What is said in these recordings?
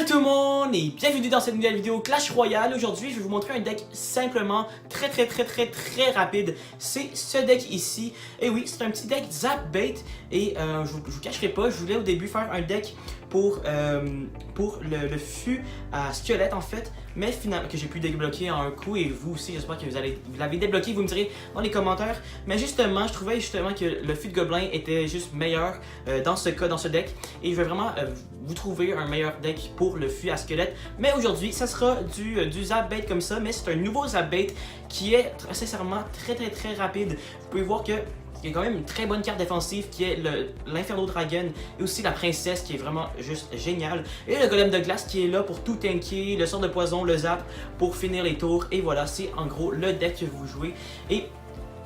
Salut tout le monde et bienvenue dans cette nouvelle vidéo Clash Royale. Aujourd'hui, je vais vous montrer un deck simplement très rapide. C'est ce deck ici. Et oui, c'est un petit deck Zap Bait. Et je vous cacherai pas, je voulais au début faire un deck pour le fût à squelette en fait, mais finalement que j'ai pu débloquer en un coup, et vous aussi j'espère que vous l'avez débloqué, vous me direz dans les commentaires. Mais justement, je trouvais justement que le fût de gobelin était juste meilleur dans ce cas, dans ce deck, et je vais vraiment vous trouver un meilleur deck pour le fût à squelette. Mais aujourd'hui, ça sera du Zap Bait comme ça, mais c'est un nouveau Zap Bait qui est sincèrement très rapide. Vous pouvez voir que il y a quand même une très bonne carte défensive qui est l'Inferno Dragon et aussi la princesse qui est vraiment juste géniale. Et le golem de glace qui est là pour tout tanker, le sort de poison, le zap pour finir les tours. Et voilà, c'est en gros le deck que vous jouez. Et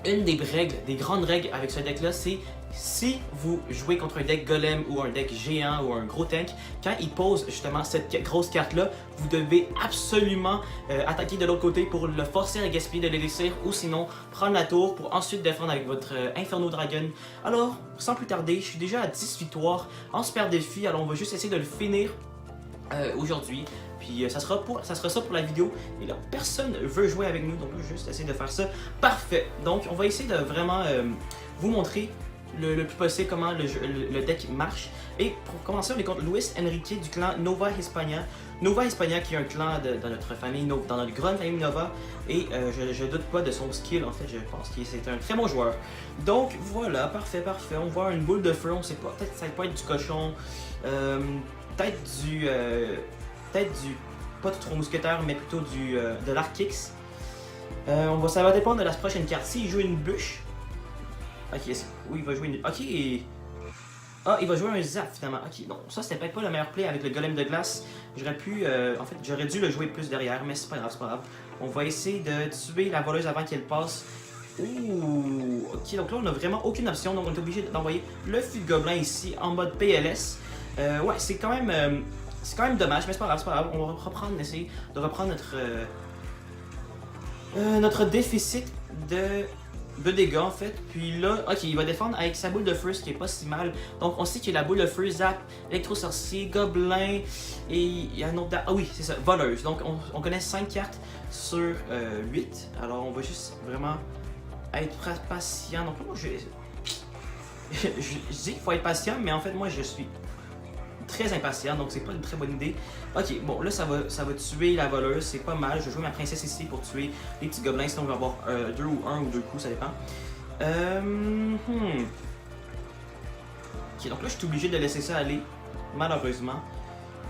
une des règles, des grandes règles avec ce deck là, c'est si vous jouez contre un deck golem ou un deck géant ou un gros tank, quand il pose justement cette grosse carte là, vous devez absolument attaquer de l'autre côté pour le forcer à gaspiller de l'élixir, ou sinon prendre la tour pour ensuite défendre avec votre Inferno Dragon. Alors sans plus tarder, je suis déjà à 10 victoires en super défi, alors on va juste essayer de le finir aujourd'hui. Puis ça sera ça pour la vidéo. Et là, personne veut jouer avec nous, donc on va juste essayer de faire ça. Parfait. Donc on va essayer de vraiment vous montrer le plus possible comment le deck marche. Et pour commencer, on est contre Luis Enrique du clan Nova Hispania. Nova Hispania qui est un clan dans notre famille, dans notre grande famille Nova. Et je doute pas de son skill, en fait, je pense que c'est un très bon joueur. Donc voilà, parfait. On voit une boule de feu, on sait pas, peut-être ça peut être du cochon, peut-être du pas du trop mousquetaire, mais plutôt de l'Arkix. Ça va dépendre de la prochaine carte. S'il joue une bûche, ok, oui, il va jouer une. Ok. Ah, il va jouer un zap finalement. Ok, non, ça c'était peut-être pas le meilleur play avec le golem de glace. J'aurais pu. En fait, j'aurais dû le jouer plus derrière, mais c'est pas grave, On va essayer de tuer la voleuse avant qu'elle passe. Ouh, ok, donc là on a vraiment aucune option, donc on est obligé d'envoyer le fût de gobelin ici en mode PLS. Ouais, c'est quand même dommage, mais c'est pas grave, on va essayer de reprendre notre déficit de dégâts en fait. Puis là, ok, il va défendre avec sa boule de feu, ce qui est pas si mal. Donc on sait qu'il y a la boule de feu, zap, électro-sorcier, gobelin, et il y a un autre. Ah oui, c'est ça, voleuse. Donc on connaît 5 cartes sur 8. Alors on va juste vraiment être patient. Donc moi je dis qu'il faut être patient, mais en fait moi je suis très impatient, donc c'est pas une très bonne idée. Ok, bon là ça va tuer la voleuse, c'est pas mal. Je vais jouer ma princesse ici pour tuer les petits gobelins, sinon on va avoir un ou deux coups, ça dépend. Ok, donc là je suis obligé de laisser ça aller, malheureusement.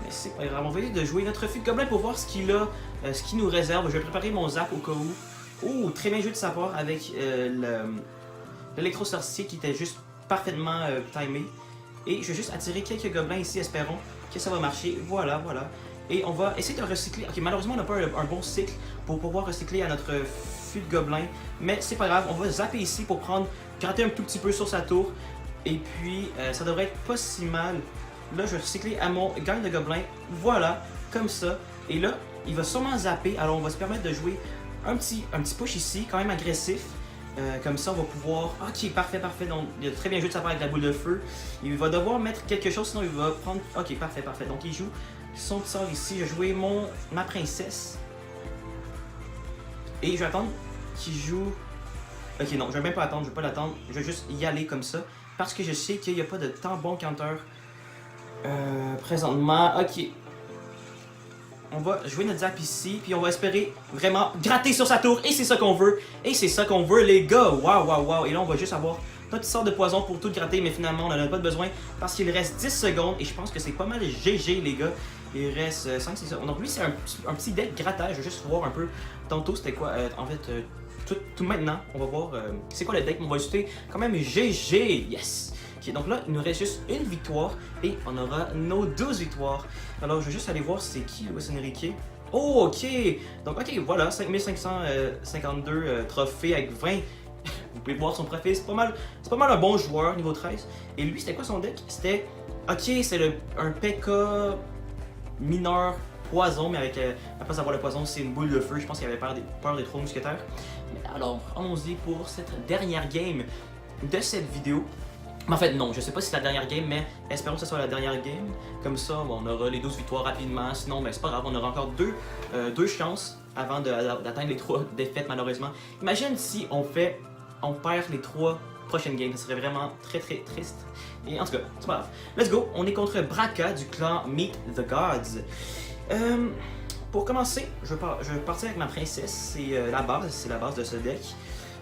Mais c'est pas grave, on va essayer de jouer notre fût de gobelin pour voir ce qu'il a, ce qu'il nous réserve. Je vais préparer mon zap au cas où. Oh, très bien joué de sa part avec l'électro-sorcier qui était juste parfaitement timé. Et je vais juste attirer quelques gobelins ici, espérons que ça va marcher. Voilà. Et on va essayer de recycler. Ok, malheureusement, on n'a pas un bon cycle pour pouvoir recycler à notre fût de gobelin. Mais c'est pas grave, on va zapper ici pour gratter un tout petit peu sur sa tour. Et puis, ça devrait être pas si mal. Là, je vais recycler à mon gang de gobelins. Voilà, comme ça. Et là, il va sûrement zapper. Alors, on va se permettre de jouer un petit push ici, quand même agressif. Comme ça, on va pouvoir. Ok, parfait. Donc, il a très bien joué de sa part avec la boule de feu. Il va devoir mettre quelque chose, sinon il va prendre. Ok, parfait. Donc, il joue son sort ici. Je vais jouer ma princesse. Et je vais attendre qu'il joue. Ok, non, je vais même pas attendre. Je vais pas l'attendre. Je vais juste y aller comme ça. Parce que je sais qu'il n'y a pas de temps bon counter présentement. Ok. On va jouer notre zap ici, puis on va espérer vraiment gratter sur sa tour, et c'est ça qu'on veut. Les gars. Waouh. Et là, on va juste avoir notre sort de poison pour tout gratter, mais finalement, on n'en a pas besoin parce qu'il reste 10 secondes, et je pense que c'est pas mal GG, les gars. Il reste 5-6 secondes. Donc lui, c'est un petit deck grattage. Je vais juste voir un peu. Tantôt, c'était quoi en fait, tout maintenant, on va voir c'est quoi le deck, mais on va ajouter quand même GG. Yes! Okay, donc là, il nous reste juste une victoire et on aura nos 12 victoires. Alors, je vais juste aller voir c'est qui Luis Enrique. Oh, ok! Donc, ok, voilà, 5552 trophées avec 20. Vous pouvez voir son profil, c'est pas mal un bon joueur, niveau 13. Et lui, c'était quoi son deck? C'était, ok, c'est un PK mineur poison, mais avec, après avoir le poison, c'est une boule de feu. Je pense qu'il avait peur des 3 mousquetaires. Alors, allons-y pour cette dernière game de cette vidéo. Mais en fait, non, je sais pas si c'est la dernière game, mais espérons que ce soit la dernière game. Comme ça, bon, on aura les 12 victoires rapidement. Sinon, ben, c'est pas grave, on aura encore deux chances avant d'atteindre les 3 défaites, malheureusement. Imagine si on perd les 3 prochaines games, ça serait vraiment très très triste. Et en tout cas, c'est pas grave. Let's go, on est contre Braka du clan Meet the Gods. Pour commencer, je vais partir avec ma princesse, c'est la base de ce deck.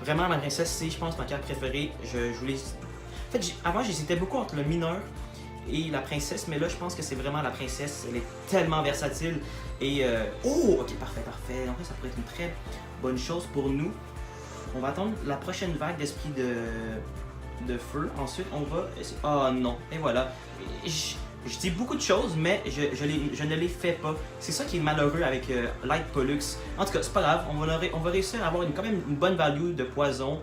Vraiment, ma princesse, c'est, je pense, ma carte préférée. Je voulais... En fait, avant, j'hésitais beaucoup entre le mineur et la princesse, mais là, je pense que c'est vraiment la princesse. Elle est tellement versatile. Et... Oh! Ok, parfait. Donc là, ça pourrait être une très bonne chose pour nous. On va attendre la prochaine vague d'esprit de feu. Ensuite, on va... Oh non! Et voilà. Je dis beaucoup de choses, mais je ne les fais pas. C'est ça qui est malheureux avec Light Pollux. En tout cas, c'est pas grave. On va réussir à avoir quand même une bonne value de poison.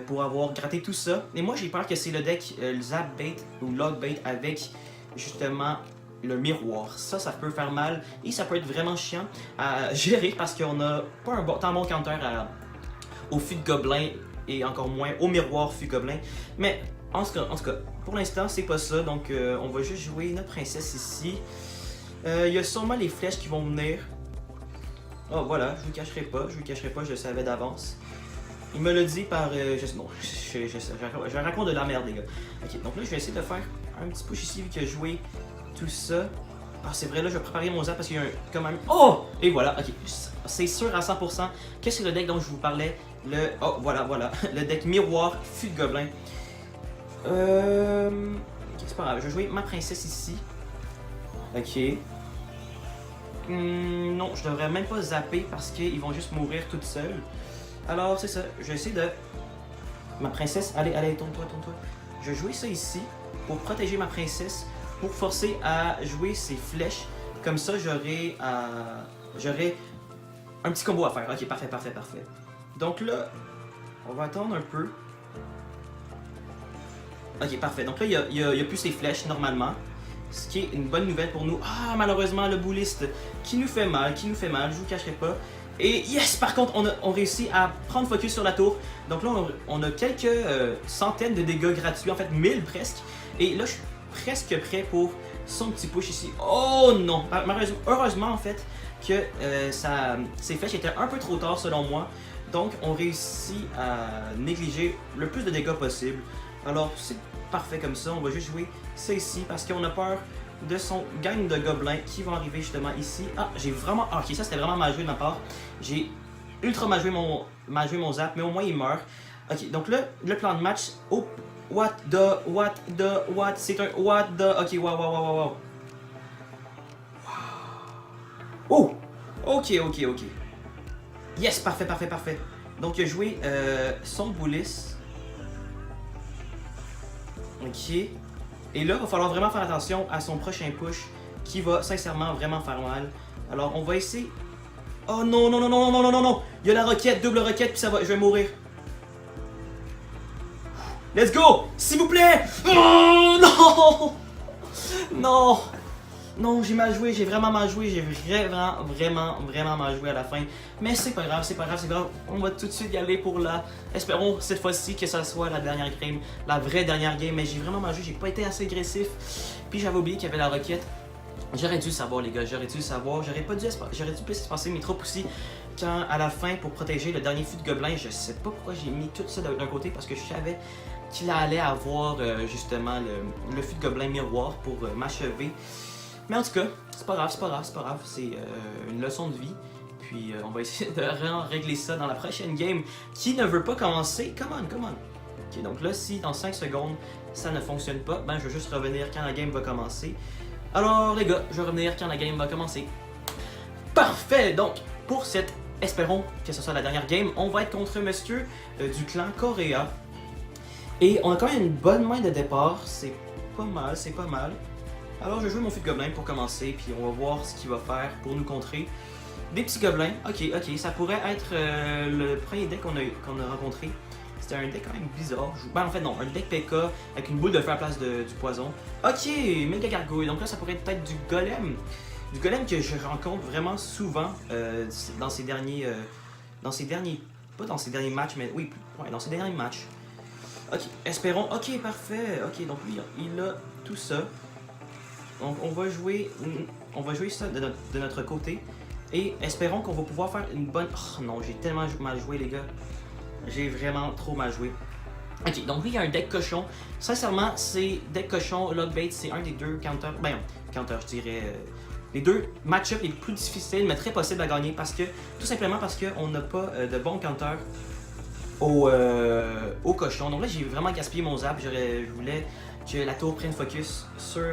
Pour avoir gratté tout ça. Et moi, j'ai peur que c'est le deck Zap Bait ou Log Bait avec justement le miroir. Ça peut faire mal et ça peut être vraiment chiant à gérer parce qu'on a pas un tant bon counter au fût de gobelin et encore moins au miroir fût gobelin. Mais en tout cas, pour l'instant, c'est pas ça. Donc, on va juste jouer notre princesse ici. Il y a sûrement les flèches qui vont venir. Oh, voilà, je vous cacherai pas, je le savais d'avance. Il me l'a dit par... je raconte de la merde, les gars. Ok, donc là, je vais essayer de faire un petit push ici, vu que jouer tout ça. Ah, c'est vrai, là, je vais préparer mon zap parce qu'il y a quand même... Oh! Et voilà, ok. C'est sûr à 100% que c'est le deck dont je vous parlais. Oh, voilà. Le deck miroir, fût de gobelin. Ok, c'est pas grave. Je vais jouer ma princesse ici. Ok. Non, je devrais même pas zapper parce qu'ils vont juste mourir toutes seules. Alors, c'est ça. Je vais essayer de... Ma princesse, allez, tourne-toi. Je vais jouer ça ici pour protéger ma princesse, pour forcer à jouer ses flèches. Comme ça, j'aurai un petit combo à faire. Ok, parfait. Donc là, on va attendre un peu. Ok, parfait. Donc là, il y a plus ses flèches, normalement. Ce qui est une bonne nouvelle pour nous. Ah, malheureusement, le bouliste qui nous fait mal, je vous cacherai pas. Et yes, par contre, on réussit à prendre focus sur la tour. Donc là, on a quelques centaines de dégâts gratuits, en fait 1000 presque. Et là, je suis presque prêt pour son petit push ici. Oh non! Heureusement, en fait, que ces flèches étaient un peu trop tard selon moi. Donc, on réussit à négliger le plus de dégâts possible. Alors, c'est parfait comme ça. On va juste jouer ça ici parce qu'on a peur de son gang de gobelins qui vont arriver justement ici. Ah, j'ai vraiment... Ah, ok, ça c'était vraiment mal joué de ma part. J'ai ultra mal joué mon zap, mais au moins il meurt. Ok, donc là, le plan de match... Oh, what, c'est un what the... Ok, wow. Oh, ok. Yes, parfait. Donc il a joué son boulis. Ok. Et là, il va falloir vraiment faire attention à son prochain push qui va sincèrement vraiment faire mal. Alors, on va essayer... Oh non. Il y a la roquette, double roquette, puis je vais mourir. Let's go! S'il vous plaît! Oh non! Non, j'ai mal joué, j'ai vraiment mal joué, j'ai vraiment mal joué à la fin. Mais c'est pas grave. On va tout de suite y aller pour espérons cette fois-ci que ça soit la dernière game, la vraie dernière game. Mais j'ai vraiment mal joué, j'ai pas été assez agressif. Puis j'avais oublié qu'il y avait la roquette. J'aurais dû savoir, les gars, j'aurais dû plus passer mes troupes aussi quand à la fin pour protéger le dernier fût de gobelin. Je sais pas pourquoi j'ai mis tout ça d'un côté parce que je savais qu'il allait avoir justement le fût de gobelin miroir pour m'achever. Mais en tout cas, c'est pas grave, c'est une leçon de vie. Puis on va essayer de régler ça dans la prochaine game qui ne veut pas commencer. Come on. Ok, donc là, si dans 5 secondes ça ne fonctionne pas, ben je vais juste revenir quand la game va commencer. Alors les gars, je vais revenir quand la game va commencer. Parfait, donc pour cette, espérons que ce soit la dernière game, on va être contre monsieur du clan Correa. Et on a quand même une bonne main de départ, c'est pas mal. Alors je vais jouer mon fût de gobelin pour commencer, puis on va voir ce qu'il va faire pour nous contrer. Des petits gobelins, ok, ça pourrait être le premier deck qu'on a rencontré. C'était un deck quand même bizarre. En fait non, un deck PK avec une boule de feu à la place du poison. Ok, méga gargouille, donc là ça pourrait être du golem. Du golem que je rencontre vraiment souvent dans ces derniers matchs, mais oui, dans ces derniers matchs. Ok, espérons. Ok, parfait. Ok, donc lui, il a tout ça. Donc on va jouer ça de notre côté. Et espérons qu'on va pouvoir faire une bonne... Oh non, j'ai tellement mal joué, les gars. J'ai vraiment trop mal joué. Ok, donc lui, il y a un deck cochon. Sincèrement, c'est deck cochon, Logbait, c'est un des deux counters. Ben, counter, je dirais. Les deux match-ups les plus difficiles, mais très possibles à gagner parce que, tout simplement parce qu'on n'a pas de bons counters au cochon. Donc là, j'ai vraiment gaspillé mon zap. Je voulais que la tour prenne focus sur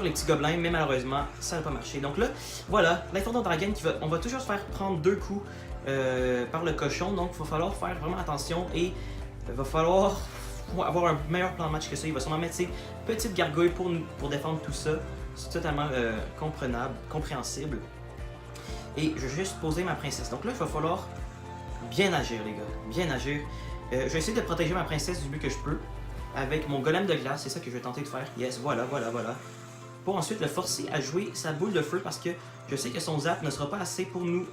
les petits gobelins, mais malheureusement, ça n'a pas marché. Donc là, voilà, Life Order Dragon, on va toujours se faire prendre 2 coups par le cochon. Donc il va falloir faire vraiment attention et il va falloir avoir un meilleur plan de match que ça. Il va sûrement mettre ses petites gargouilles pour défendre tout ça. C'est totalement compréhensible. Et je vais juste poser ma princesse. Donc là, il va falloir bien agir, les gars. Bien agir. Je vais essayer de protéger ma princesse du mieux que je peux. Avec mon golem de glace, c'est ça que je vais tenter de faire. Yes, voilà. Pour ensuite le forcer à jouer sa boule de feu parce que je sais que son zap ne sera pas assez pour nous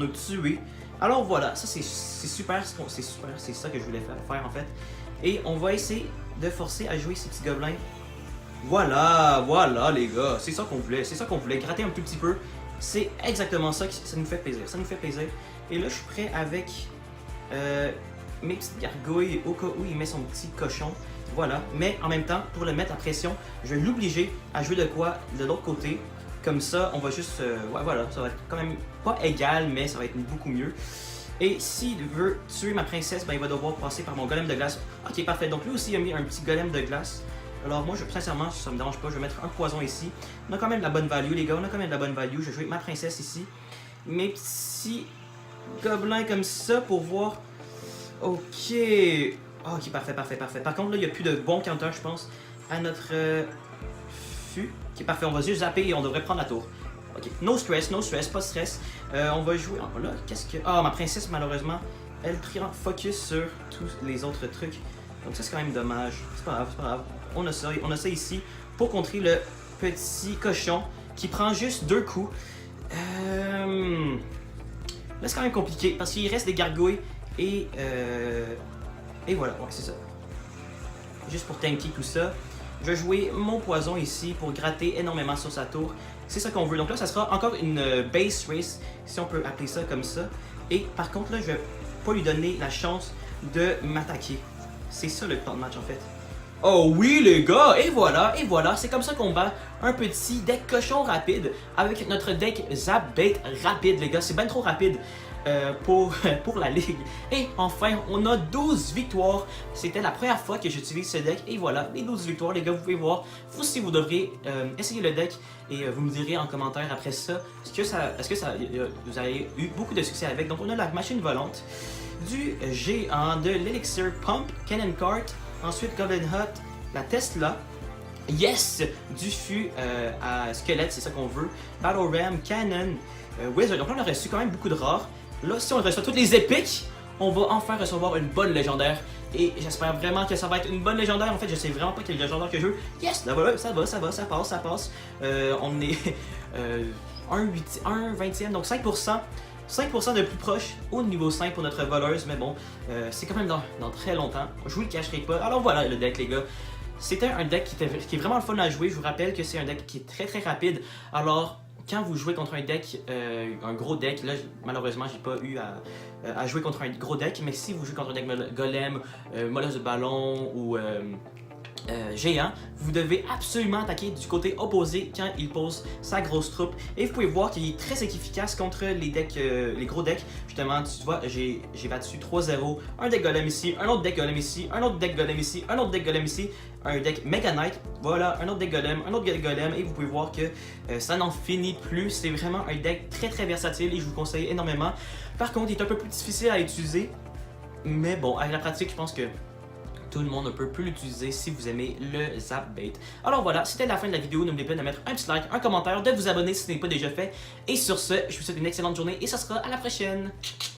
tuer. Alors voilà, ça c'est super, c'est ça que je voulais faire en fait. Et on va essayer de forcer à jouer ces petits gobelins. Voilà les gars, c'est ça qu'on voulait, gratter un tout petit peu. C'est exactement ça, ça nous fait plaisir, Et là je suis prêt avec mes petites gargouilles au cas où il met son petit cochon. Voilà, mais en même temps, pour le mettre à pression, je vais l'obliger à jouer de l'autre côté. Comme ça, on va juste... ouais, voilà, ça va être quand même pas égal, mais ça va être beaucoup mieux. Et s'il veut tuer ma princesse, ben, il va devoir passer par mon golem de glace. Ok, parfait. Donc lui aussi, il a mis un petit golem de glace. Alors moi, sincèrement, ça me dérange pas. Je vais mettre un poison ici. On a quand même de la bonne value, les gars. On a quand même de la bonne value. Je vais jouer ma princesse ici. Mes petits gobelins comme ça pour voir... Ok... Ok, parfait. Par contre, là, il n'y a plus de bons counters, je pense, à notre fût. Ok, parfait, on va juste zapper et on devrait prendre la tour. Ok, no stress, pas de stress. On va jouer... Oh, là, qu'est-ce que... Ah, ma princesse, malheureusement, elle prend focus sur tous les autres trucs. Donc ça, c'est quand même dommage. C'est pas grave. On a ça ici pour contrer le petit cochon qui prend juste 2 coups. Là, c'est quand même compliqué parce qu'il reste des gargouilles et voilà, ouais, c'est ça. Juste pour tanker tout ça. Je vais jouer mon poison ici pour gratter énormément sur sa tour. C'est ça qu'on veut. Donc là, ça sera encore une base race, si on peut appeler ça comme ça. Et par contre, là, je vais pas lui donner la chance de m'attaquer. C'est ça le plan de match, en fait. Oh oui, les gars! Et voilà. C'est comme ça qu'on bat un petit deck cochon rapide avec notre deck Zap Bait rapide, les gars. C'est bien trop rapide. Pour la ligue. Et enfin, on a 12 victoires. C'était la première fois que j'utilise ce deck. Et voilà, les 12 victoires, les gars, vous pouvez voir. Vous aussi, vous devrez essayer le deck. Et vous me direz en commentaire après ça, est-ce que vous avez eu beaucoup de succès avec. Donc, on a la machine volante, du géant, de l'Elixir Pump, Cannon Cart, ensuite Goblin Hut, la Tesla. Yes! Du fût à squelette, c'est ça qu'on veut. Battle Ram, Cannon, Wizard. Donc là, on a reçu quand même beaucoup de rares. Là, si on reçoit toutes les épiques, on va enfin recevoir une bonne légendaire. Et j'espère vraiment que ça va être une bonne légendaire. En fait, je sais vraiment pas quelle légendaire que je veux. Yes, là voilà, ça passe. On est 1/20e, donc 5%. 5% de plus proche au niveau 5 pour notre voleuse. Mais bon, c'est quand même dans très longtemps. Je vous le cacherai pas. Alors voilà le deck, les gars. C'était un deck qui est vraiment le fun à jouer. Je vous rappelle que c'est un deck qui est très rapide. Alors... Quand vous jouez contre un deck, un gros deck, là malheureusement j'ai pas eu à jouer contre un gros deck, mais si vous jouez contre un deck golem, molosse de ballon ou géant, vous devez absolument attaquer du côté opposé quand il pose sa grosse troupe. Et vous pouvez voir qu'il est très efficace contre les decks, les gros decks. Justement, tu vois, j'ai battu 3-0, un deck golem ici, un autre deck golem ici, un autre deck golem ici, un autre deck golem ici, un deck Mega Knight, voilà, un autre deck golem, un autre deck golem, et vous pouvez voir que ça n'en finit plus. C'est vraiment un deck très versatile et je vous conseille énormément. Par contre, il est un peu plus difficile à utiliser, mais bon, avec la pratique, je pense que tout le monde peut l'utiliser si vous aimez le Zap Bait. Alors voilà, c'était la fin de la vidéo. N'oubliez pas de mettre un petit like, un commentaire, de vous abonner si ce n'est pas déjà fait. Et sur ce, je vous souhaite une excellente journée et ça sera à la prochaine.